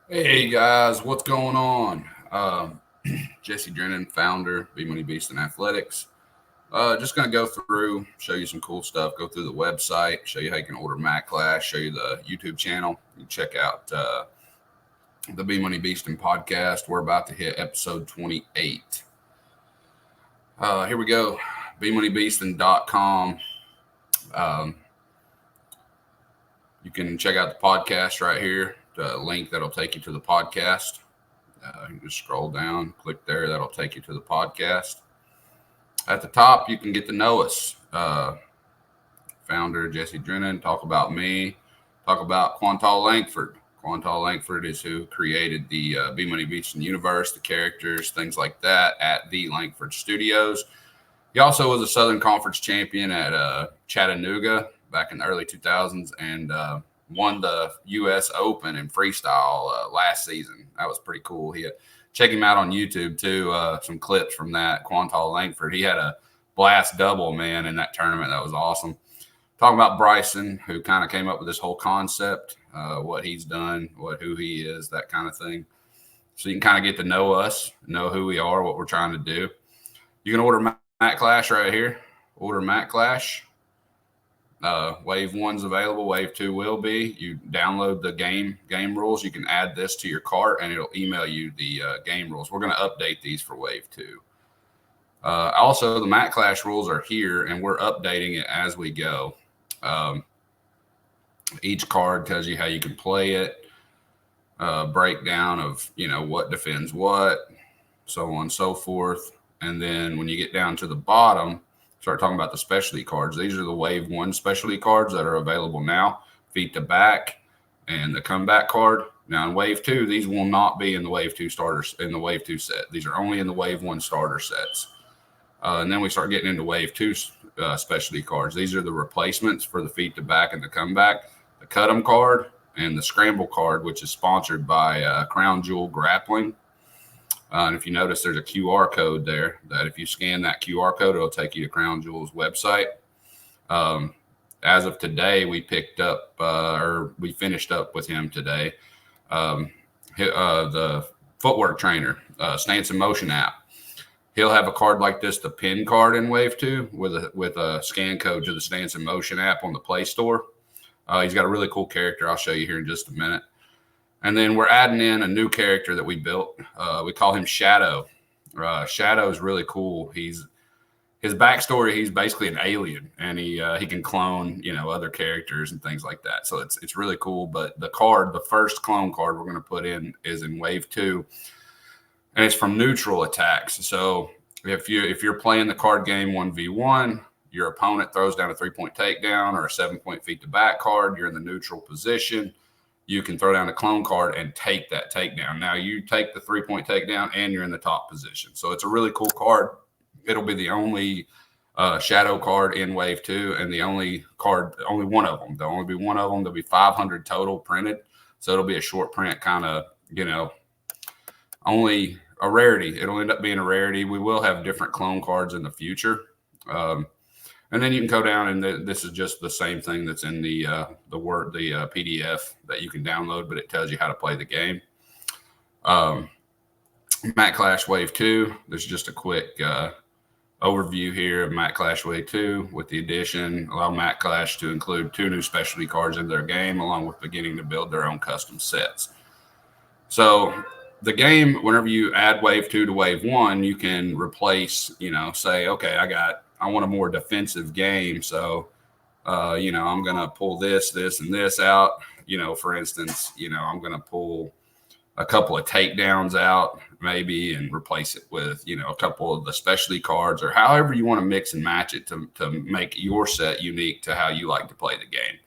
Hey guys, what's going on? Jesse Drennan, founder, Bmoney Beastin Athletics. Just gonna go through, show you some cool stuff. Go through the website, show you how you can order Mac Class, show you the YouTube channel. You check out the Bmoney Beastin podcast. We're about to hit episode 28. Here we go. BMoneyBeastin.com. Um, you can check out the podcast right here. The link that'll take you to the podcast. You can just scroll down, click there. That'll take you to the podcast. At the top, you can get to know us. Founder Jesse Drennan, talk about me, talk about Quantal Langford. Quantal Langford is who created the Bmoney Beastin universe, the characters, things like that at the Langford Studios. He also was a Southern Conference champion at Chattanooga back in the early 2000s and won the U.S. Open in freestyle last season. That was pretty cool. Check him out on YouTube too. Some clips from that. Quantal Langford. He had a blast double, man, in that tournament. That was awesome. Talking about Bryson, who kind of came up with this whole concept, what he's done, who he is, that kind of thing. So you can kind of get to know us, know who we are, what we're trying to do. You can order Mac Clash right here. Order Mac Clash. Wave 1's available. Wave 2 will be. You download the game rules. You can add this to your cart, and it'll email you the game rules. We're going to update these for Wave 2. Also, the Mac Clash rules are here, and we're updating it as we go. Each card tells you how you can play it, breakdown of what defends what, so on and so forth. And then when you get down to the bottom, start talking about the specialty cards. These are the Wave 1 specialty cards that are available now. Feet to back and the comeback card. Now in Wave 2, these will not be in the Wave 2 starters, in the Wave 2 set. These are only in the Wave 1 starter sets. And then we start getting into Wave 2 specialty cards. These are the replacements for the feet to back and the comeback. The cut 'em card and the scramble card, which is sponsored by Crown Jewel Grappling. And if you notice, there's a QR code there that if you scan that QR code, it'll take you to Crown Jewel's website. As of today, we picked up, or we finished up with him today, the footwork trainer, Stance in Motion app. He'll have a card like this, the pin card in Wave 2, with a scan code to the Stance in Motion app on the Play Store. He's got a really cool character. I'll show you here in just a minute. And then we're adding in a new character that we built. We call him Shadow. Shadow is really cool. His backstory, he's basically an alien, and he can clone other characters and things like that. So it's really cool. But the first clone card we're going to put in is in Wave 2, and it's from neutral attacks. So if you're playing the card game 1v1, your opponent throws down a 3-point takedown or a 7-point feet to back card, you're in the neutral position. You can throw down a clone card and take that takedown. Now you take the 3-point takedown and you're in the top position. So it's a really cool card. It'll be the only shadow card in Wave 2 and the only one of them. There'll only be one of them. There'll be 500 total printed. So it'll be a short print kind of, only a rarity. It'll end up being a rarity. We will have different clone cards in the future. And then you can go down, and this is just the same thing that's in the PDF that you can download, but it tells you how to play the game. Mac Clash Wave 2. There's just a quick overview here of Mac Clash Wave 2 with the addition. Allow Mac Clash to include 2 new specialty cards in their game, along with beginning to build their own custom sets. So the game, whenever you add Wave 2 to Wave 1, you can replace, say, okay, I want a more defensive game. So, I'm going to pull this, and this out. For instance, I'm going to pull a couple of takedowns out maybe and replace it with, a couple of the specialty cards, or however you want to mix and match it to make your set unique to how you like to play the game.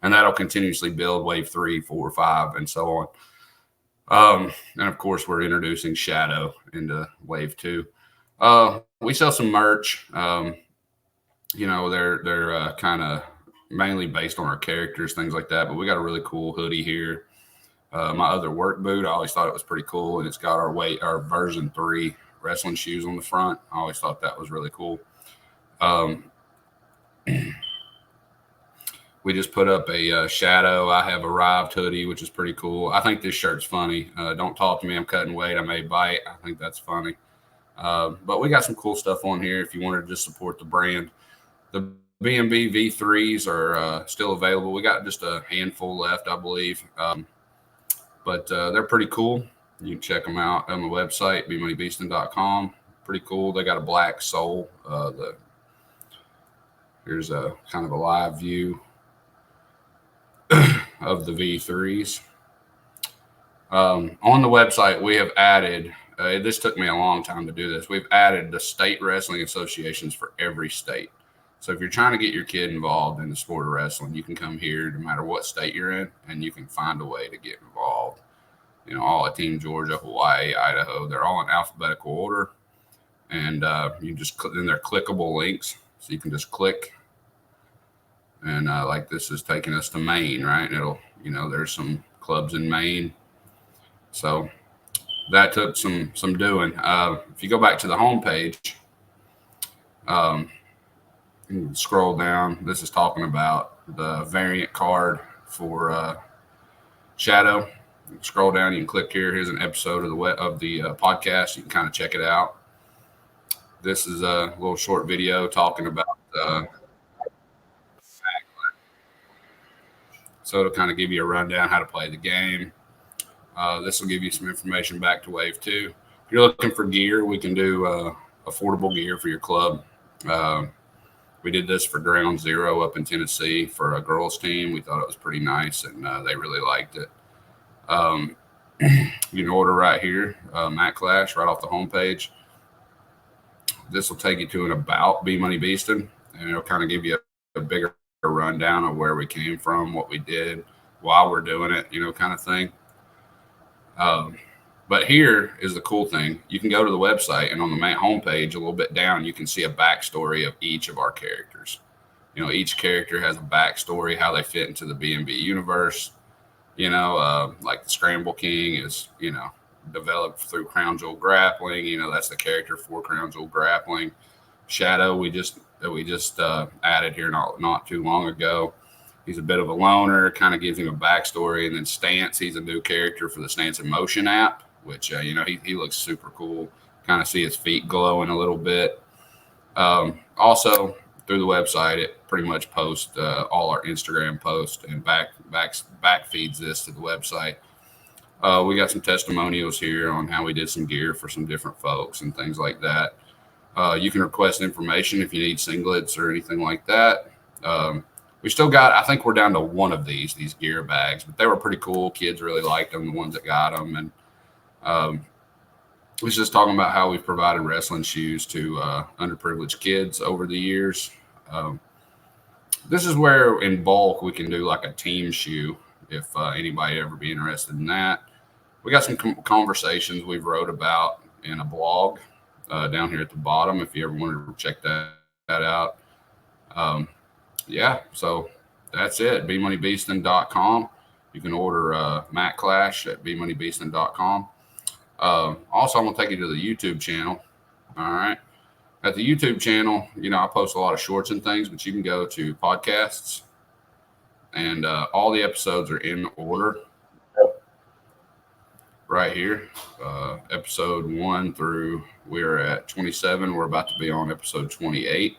And that'll continuously build Wave 3, 4, 5, and so on. And of course, we're introducing Shadow into Wave 2. We sell some merch. They're kind of mainly based on our characters, things like that. But we got a really cool hoodie here. My other work boot, I always thought it was pretty cool, and it's got our version 3 wrestling shoes on the front. I always thought that was really cool. We just put up a Shadow I Have Arrived hoodie, which is pretty cool. I think this shirt's funny. Don't talk to me, I'm cutting weight, I may bite. I think that's funny. But we got some cool stuff on here if you wanted to just support the brand. The B&B V3s are still available. We got just a handful left, I believe. But they're pretty cool. You can check them out on the website, bmoneybeastin.com. Pretty cool. They got a black sole. Here's a kind of a live view of the V3s. On the website, we have added, this took me a long time to do this. We've added the state wrestling associations for every state. So if you're trying to get your kid involved in the sport of wrestling, you can come here no matter what state you're in, and you can find a way to get involved. You know, all at Team Georgia, Hawaii, Idaho, they're all in alphabetical order. And you just click, and they're clickable links. So you can just click. And like this is taking us to Maine, right? And it'll, you know, there's some clubs in Maine. So that took some doing. If you go back to the homepage, you can scroll down. This is talking about the variant card for Shadow. You can scroll down. You can click here. Here's an episode of the podcast. You can kind of check it out. This is a little short video talking about. So it'll kind of give you a rundown how to play the game. This will give you some information back to Wave 2. If you're looking for gear, we can do affordable gear for your club. We did this for Ground Zero up in Tennessee for a girls team. We thought it was pretty nice, and they really liked it. You can order right here, Matt Clash, right off the homepage. This will take you to an about Bmoney Beastin, and it'll kind of give you a bigger rundown of where we came from, what we did, why we're doing it, you know, kind of thing. But here is the cool thing. You can go to the website, and on the main homepage, a little bit down, you can see a backstory of each of our characters. You know, each character has a backstory, how they fit into the B&B universe. You know, like the Scramble King is, you know, developed through Crown Jewel Grappling. You know, that's the character for Crown Jewel Grappling. Shadow, we just added here not too long ago. He's a bit of a loner, kind of gives him a backstory. And then Stance, he's a new character for the Stance in Motion app, which, you know, he looks super cool. Kind of see his feet glowing a little bit. Also, through the website, it pretty much posts all our Instagram posts and back feeds this to the website. We got some testimonials here on how we did some gear for some different folks and things like that. You can request information if you need singlets or anything like that. We still got, I think we're down to one of these gear bags, but they were pretty cool. Kids really liked them, the ones that got them. And we was just talking about how we've provided wrestling shoes to underprivileged kids over the years. This is where in bulk we can do like a team shoe if anybody ever be interested in that. We got some conversations we've wrote about in a blog down here at the bottom if you ever wanted to check that out. Yeah, so that's it. bmoneybeastin.com. You can order Matt Clash at bmoneybeastin.com. Also, I'm going to take you to the YouTube channel. All right. At the YouTube channel, you know, I post a lot of shorts and things, but you can go to podcasts, and all the episodes are in order right here. Episode 1 through, we're at 27. We're about to be on episode 28.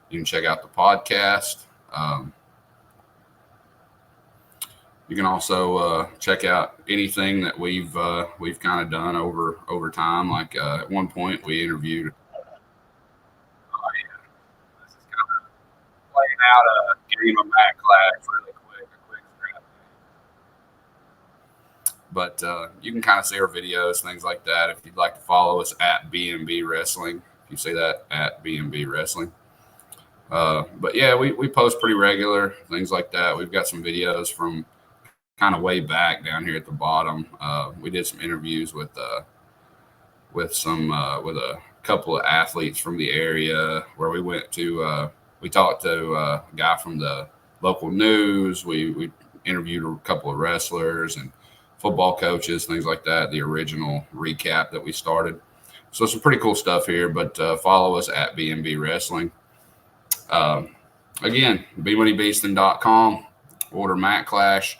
You can check out the podcast. You can also check out anything that we've kind of done over time. Like at one point, we interviewed. Oh yeah, this is kind of playing out a game of Matt Clash really quick, a quick scrap. But you can kind of see our videos, things like that. If you'd like to follow us at B&B Wrestling, if you say that at B&B Wrestling. But yeah, we post pretty regular, things like that. We've got some videos from kind of way back down here at the bottom. We did some interviews with a couple of athletes from the area where we went to. We talked to a guy from the local news. We interviewed a couple of wrestlers and football coaches, things like that. The original recap that we started. So some pretty cool stuff here. But follow us at B&B Wrestling. Again, bmoneybeastin.com. order Mat Clash.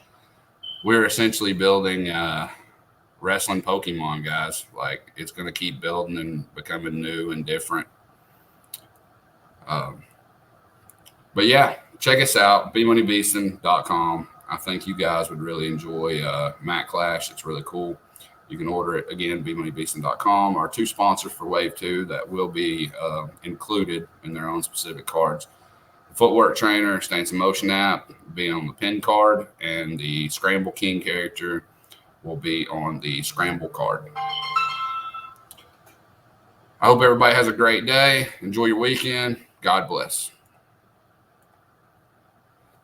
We're essentially building wrestling Pokemon, guys. Like, it's going to keep building and becoming new and different. But yeah, check us out, bmoneybeastin.com. I think you guys would really enjoy Mat Clash. It's really cool. You can order it again, bmoneybeastin.com. Our 2 sponsors for Wave 2 that will be included in their own specific cards. The Footwork Trainer, Stance in Motion app will be on the pin card, and the Scramble King character will be on the Scramble card. I hope everybody has a great day. Enjoy your weekend. God bless.